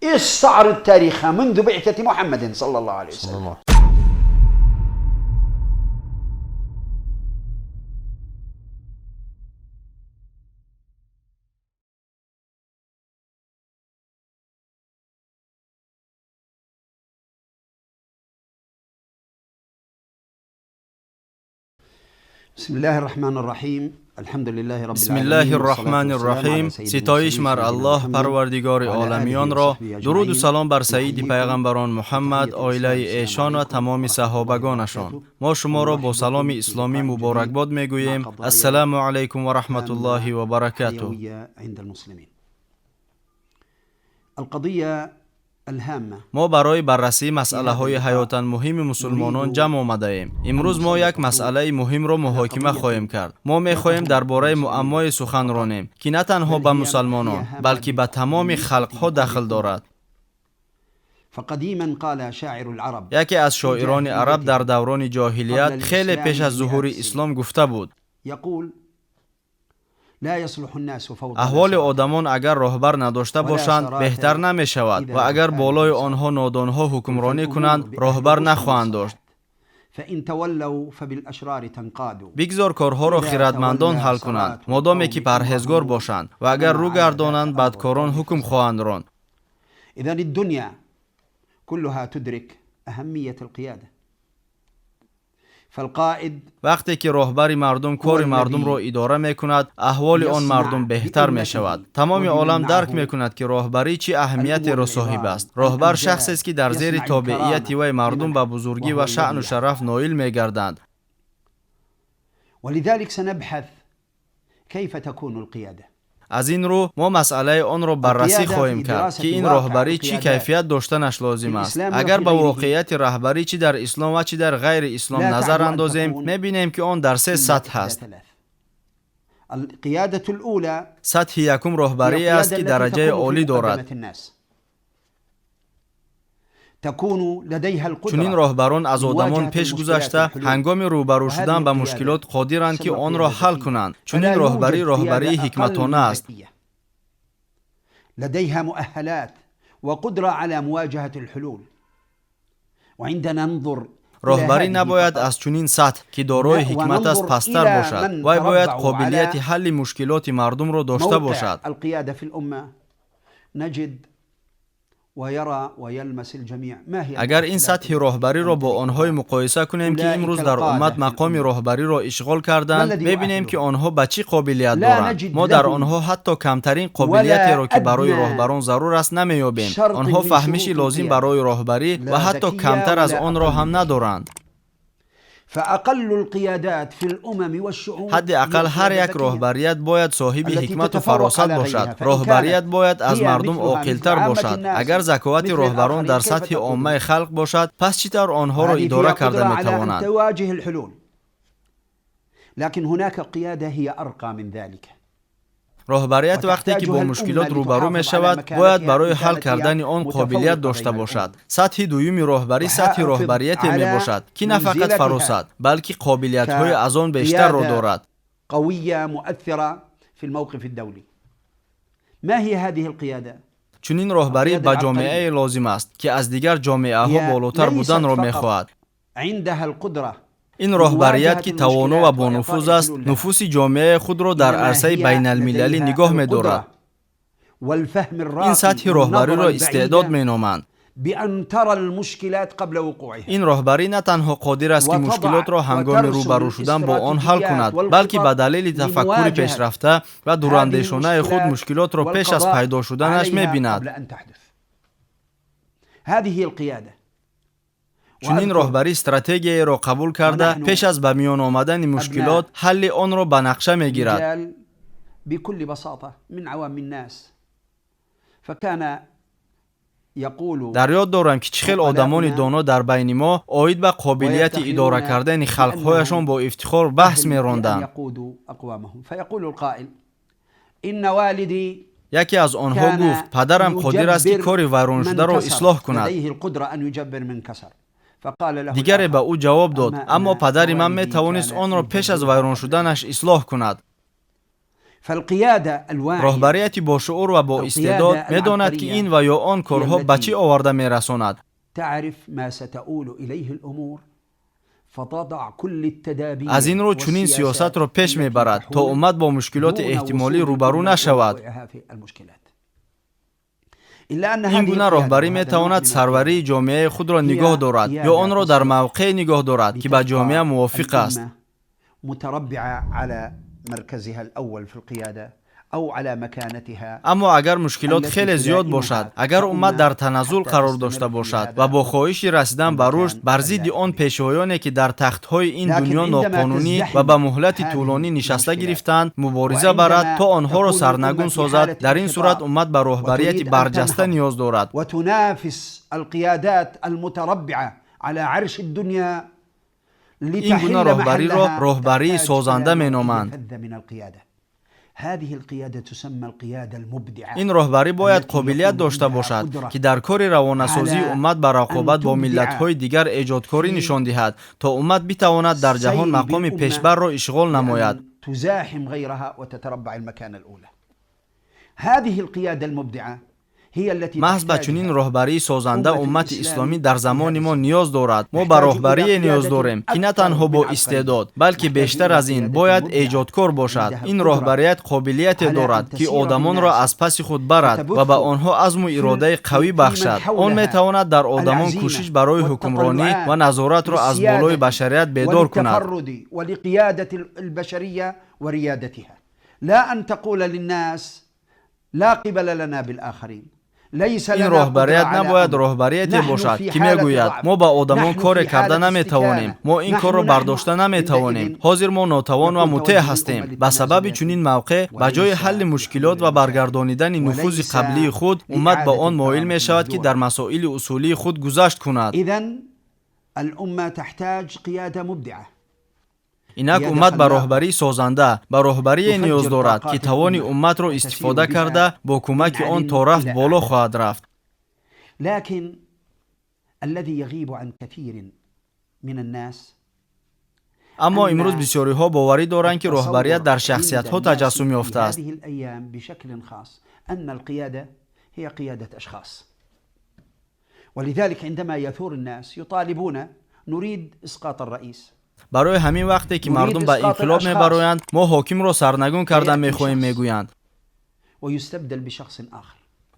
استعرض تاريخ منذ بعثة محمد صلى الله عليه وسلم. بسم الله الرحمن الرحیم. الحمد لله رب بسم الله الرحمن الرحیم. ستایش مر الله پروردگار عالمیان را، درود و سلام بر سید پیغمبران محمد، عائله ایشان و تمام صحابگانشان. ما شما را با سلام اسلامی مبارکباد میگوییم. السلام علیکم و رحمت الله و برکاته. ما برای بررسی مسئله های حیاتاً مهم مسلمانان جمع آمده ایم. امروز ما یک مسئله مهم را محاکمه خواهیم کرد. ما می‌خواهیم درباره معمای سخن رانیم که نه تنها به مسلمانان بلکه به تمام خلق‌ها دخل دارد. یکی از شاعران عرب در دوران جاهلیت خیلی پیش از ظهور اسلام گفته بود: احوال آدمان اگر راهبر نداشته باشند بهتر نمی شود و اگر بالای آنها نادانها حکمرانی کنند راهبر نخواهند داشت. بگذار کارها را خردمندان حل کنند مادامی که پرهیزگار باشند و اگر رو گردانند بدکاران حکم خواهند راند. اذن الدنيا كلها تدرك اهمیت القياده. وقتی که راهبر مردم کار مردم را اداره می کند احوال آن مردم بهتر می شود. تمام عالم درک می کند که راهبری چه اهمیتی را صاحب است. راهبر شخصی است که در زیر تابعیت وی مردم به بزرگی و شأن و شرف نائل می گردند. ولذلك سنبحث كيف تكون القياده. از این رو ما مسئله آن را بررسی خواهیم کرد که این راهبری چی کیفیت داشتنش لازم است. اگر به واقعیت رهبری چی در اسلام و چی در غیر اسلام نظر اندازیم می‌بینیم که آن در سه سطح است. سطح یکم راهبری است که درجه عالی دارد. چنین راهبران از آدمان پیش گذشته هنگام روبرو شدن به مشکلات قادرند که آن را حل کنند. چنین راهبری حکمتانه است. لديها مؤهلات وقدرة على مواجهة الحلول. وعندنا ننظر راهبری نباید از چنین سطح که دارای حکمت است پستر باشد. وی باید قابلیت حل مشکلات مردم را داشته باشد. القيادة في الأمة نجد اگر این سطح راهبری را با آنهای مقایسه کنیم که امروز در امت مقام راهبری را اشغال کردند ببینیم که آنها به چه قابلیت دارند. ما در آنها حتی کمترین قابلیتی را که برای راهبران ضرور است نمیابیم. آنها فهمش لازم برای راهبری و حتی کمتر از آن را هم ندارند. حد اقل هر یک راهبریت باید صاحب حکمت و فراست باشد. راهبریت باید از مردم عاقل‌تر باشد. اگر ذکاوت راهبران در سطح عامه خلق باشد پس چطور آنها را اداره کرده میتوانند؟ لكن هناك قيادة هي أرقى من ذلك. راهبریت وقتی که با مشکلات روبرو می شود باید برای حل کردن آن قابلیت داشته باشد. سطح دوم راهبری سطح راهبریتی می باشد که نه فقط فراست بلکه قابلیت های از آن بیشتر را دارد. قویه مؤثره فی الموقف الدولی. ما هي هذه القياده؟ چنین راهبری به جامعه لازم است که از دیگر جامعه ها بالاتر بودن را می خواهد. عندها القدره. این راهبریت که توانا و با نفوذ است نفوس جامعه خود را در عرصه بین المللی نگاه می دارد. این سطح راهبری را استعداد می نامند. این راهبری نه تنها قادر است که مشکلات را هنگام روبرو شدن با آن حل کند بلکه به دلیل تفکر پیشرفته و دوراندیشانه خود مشکلات را پیش از پیدا شدنش می بیند. چنین راهبری استراتژی را قبول کرده پیش از به میان آمدن مشکلات حل آن را به نقشه میگیرد. بكل بساطه من عوام الناس فكان يقول در یاد دارم که چه خیل آدمان دانا در بین ما عاید به قابلیت اداره کردن خلقهایشان با افتخار بحث می‌راندند. فيقول القائل ان والدي یکی از آنها گفت پدرم قادر است که کار ویران شده را اصلاح کند. دیگری به او جواب داد اما پدر من می توانست آن را پیش از ویران شدنش اصلاح کند. راهبریت با شعور و با استعداد می‌داند که این و یا آن کارها به چی آورده می‌رساند. از این رو چنین سیاست را پیش می‌برد تا امت با مشکلات احتمالی روبرو نشود. این گونه راهبری می‌تواند سروری جامعه خود را نگاه دارد یا آن را در موقع نگاه دارد که به جامعه موافق است. اما اگر مشکلات خیلی زیاد باشد، اگر امت در تنزل قرار داشته باشد و با خواهش رسیدن به رشد بر ضد آن پیشوایانی که در تخت‌های این دنیا ناقانونی و به مهلت طولانی نشسته گرفتند مبارزه برد تا آنها را سرنگون سازد، در این صورت امت به راهبریت برجسته نیاز دارد. و تنافس القیادات المتربعه على عرش الدنیا. این گونه راهبری را راهبری سازنده می‌نامند. این راهبری باید قابلیت داشته باشد که در کار روانه‌سازی امت به رقابت با ملت‌های دیگر ایجادکاری نشان دهد تا امت بتواند در جهان مقام پیشبر را اشغال نماید. تزاحم غیرها و تتربع المكان الاولى. هذه القيادة المبدعة محض به چنین راهبری سازنده امت اسلامی در زمان ما نیاز دارد. ما به راهبری نیاز داریم که نه تنها با استعداد بلکه بیشتر از این باید ایجادکار باشد. این راهبریت قابلیت دارد که آدمان را از پس خود برد و به آنها عزم و اراده قوی بخشد. آن میتواند در آدمان کوشش برای حکمرانی و نظارت را از بالای بشریت بیدار کند. لا ان تقول للناس لا قبل لنا بالآخرین. این راهبریت نباید راهبریتی باشد که میگوید ما با آدمان کار کرده نمیتوانیم، ما این کار را برداشته نمیتوانیم، حاضر ما ناتوان و مطیع هستیم. به سبب چنین موقع به جای حل مشکلات و برگردانیدن نفوذ قبلی خود امت با آن مایل می شود که در مسائل اصولی خود گذشت کند. اذن الامه تحتاج قیاده مبدعه. اینک امت به راهبری سازنده به راهبری نیاز دارد که توان امت را استفاده کرده با کمک آن تا رفت بالا خواهد رفت. لكن الذي يغيب عن كثير من الناس. اما امروز بسیاری ها باوری دارند که راهبریت در شخصیت ها تجسم یافته است. هذه الايام بشكل خاص ان القياده هي قياده اشخاص. ولذلك عندما يثور الناس يطالبون نريد اسقاط الرئيس. برای همین وقتی که مردم به انقلاب میبرایند ما حاکم را سرنگون کردن میخواهیم میگویند.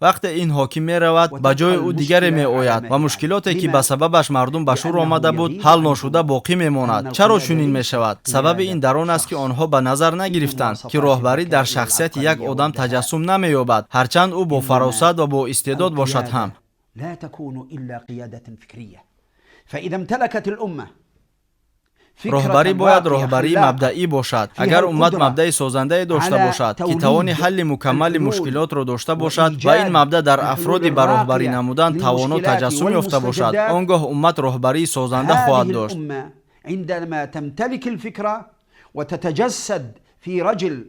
وقتی این حاکم میرود به جای او دیگری میآید و مشکلاتی که به سببش مردم به شور آمده بود حل نشده باقی میماند. چرا چنین میشود؟ سبب این در آن است که آنها به نظر نگرفتند که راهبری در شخصیت یک آدم تجسم نمییابد، هرچند او با فراست و با استعداد باشد هم. لا تكون الا قياده فكريه. فاذا امتلكت الامه. راهبری باید راهبری مبدئی باشد. اگر امت مبدأ سازنده داشته باشد که توان حل مکمل مشکلات را داشته باشد و این مبدأ در افرادی به راهبری نمودن توان و تجسم یافته باشد، آنگاه امت راهبری سازنده خواهد داشت. عندما تمتلك الفكره وتتجسد في رجل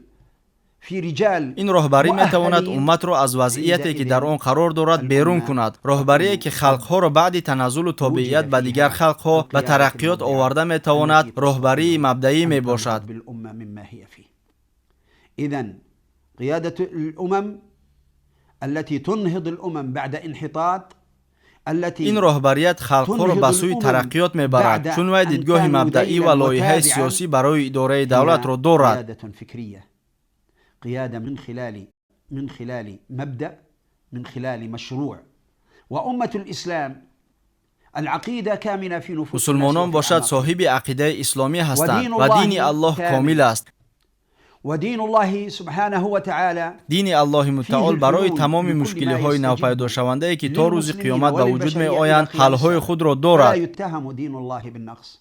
این راهبری میتواند امت را از وضعیتی که در آن قرار دارد بیرون کند. راهبری که خلقها را بعد تنزل و تابعیت به دیگر خلقها به ترقیات آورده میتواند راهبری مبدئی می باشد. اذن قیادت الامم التي تنهض الامم بعد انحطاط. این راهبریت خلقها را به سوی ترقیات میبرد چون وی دیدگاه مبدئی و لایحه سیاسی برای اداره دولت را دارد. قيادة من خلال مبدأ، من خلال مشروع. وأمة الإسلام العقيدة كامنة في نفوس. مسلمانان باشد صاحب عقیده اسلامی هستند و دین الله کامل است. و دین الله سبحانه و تعالی، دین الله متعال برای تمام مشکل‌های نوپیدا شونده که تا روز قیامت به وجود می آیند حل‌های خود را دارد. لا يتهم دین الله بالنقص.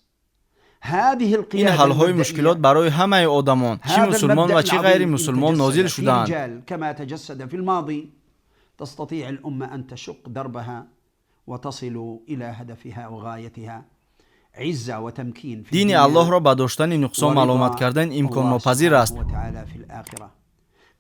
این حل‌های مشکلات برای همه آدمان، چه مسلمان و چه غیر مسلمان نازل شدند. كما تجسد في الماضي تستطيع الأمة أن تشق دربها وتصل إلى هدفها وغايتها عزة وتمكين. دین الله را به داشتن نقصان ملامت کردن امکان ناپذیر است.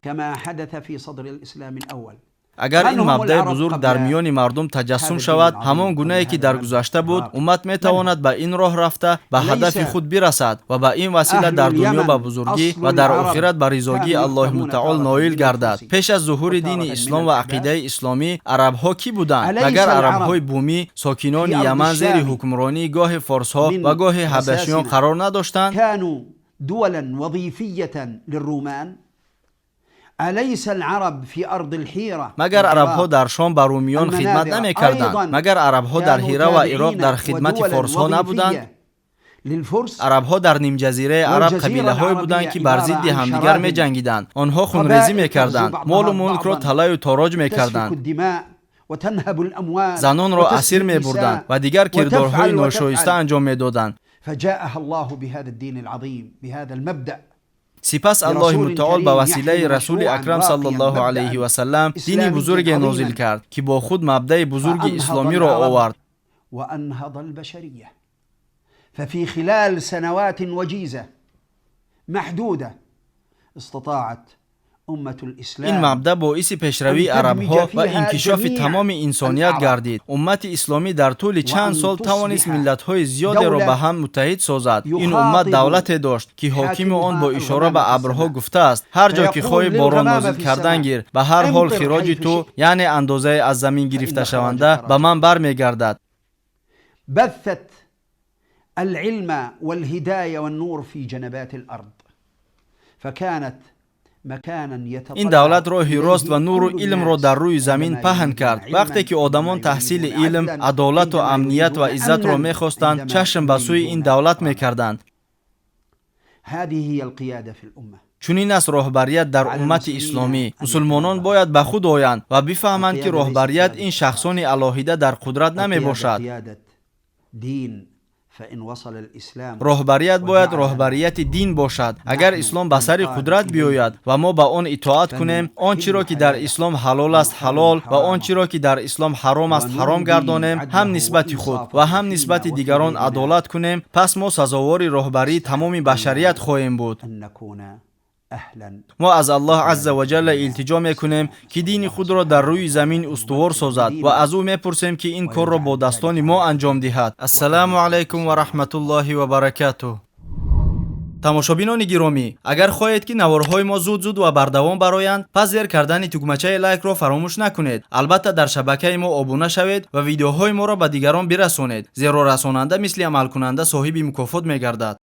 كما حدث في صدر الإسلام الأول اگر این مبدأ بزرگ در میان مردم تجسم شود، همان گونه‌ای که در گذشته بود، امت میتواند به این راه رفته به هدف خود برسد و به این وسیله در دنیا به بزرگی و در آخرت به رضایت الله متعال نائل گردد. پیش از ظهور دین اسلام و عقیده اسلامی، عرب ها کی بودند؟ مگر عرب های بومی ساکنان یمن زیر حکمرانی گاه فارس ها و گاه حبشیان قرار نداشتند؟ كانوا دولا وظيفية للرومان. أليس العرب في أرض الحيرة؟ مگر عرب ها در شام بر رومیان خدمت نمی کردند؟ مگر عرب ها در حیره و عراق در خدمت فارس ها نبودند؟ عرب ها در نیم جزیره عرب قبیله های بودند که بر ضد همدیگر می جنگیدند. آنها خونریزی می کردند، مال و ملک را طلای و تاراج می کردند، زنان را اسیر می بردند و دیگر کردارهای ناشایسته انجام می دادند. فجاءها الله بهذا الدين العظيم بهذا المبدأ. سپس الله متعال به وسیله رسول اکرم صلی الله علیه و سلم دین بزرگ نازل کرد که با خود مبدأ بزرگ اسلامی را آورد و انهض البشریه. ففي خلال سنوات وجيزة محدودة استطاعت این مبدأ باعث پیشروی عرب ها و انکشاف تمام انسانیت گردید. امت اسلامی در طول چند سال توانست ملت های زیادی را به هم متحد سازد. این امت دولت داشت که حاکم آن با اشاره به ابرها گفته است: هر جا که خواهی باران نازل کردن گیر، به هر حال خراج تو، یعنی اندازه از زمین گرفته شونده، به من برمیگردد. بثت العلم والهداية والنور في جنبات الأرض فكانت این دولت راهی راست و نور و علم را در روی زمین پهن کرد. وقتی که آدمان تحصیل علم، عدالت و امنیت و عزت را می‌خواستند، چشم به سوی این دولت می‌کردند. چنین است راهبریت در امت اسلامی. مسلمانان باید به خود آیند و بفهمند که راهبریت این شخصان الهیده در قدرت نمی‌باشد. راهبریت باید راهبریت دین باشد. اگر اسلام به سر قدرت بیاید و ما به آن اطاعت کنیم، آنچه را که در اسلام حلال است حلال و آنچه را که در اسلام حرام است حرام گردانیم، هم نسبت خود و هم نسبت دیگران عدالت کنیم، پس ما سزاوار راهبری تمام بشریت خواهیم بود. ما از الله عز و جل التجا میکنیم که دین خود را در روی زمین استوار سازد و از او میپرسیم که این کار را با دستان ما انجام دهد. السلام علیکم و رحمت الله و برکاته. تماشابینان گرامی، اگر خواهید که نوارهای ما زود و بردوام برآیند، پس زیر کردن تکمچه لایک را فراموش نکنید. البته در شبکه ما ابونه شوید و ویدیوهای ما را به دیگران برسانید، زیرا رساننده مثل عمل کننده صاحب مکافات میگردد.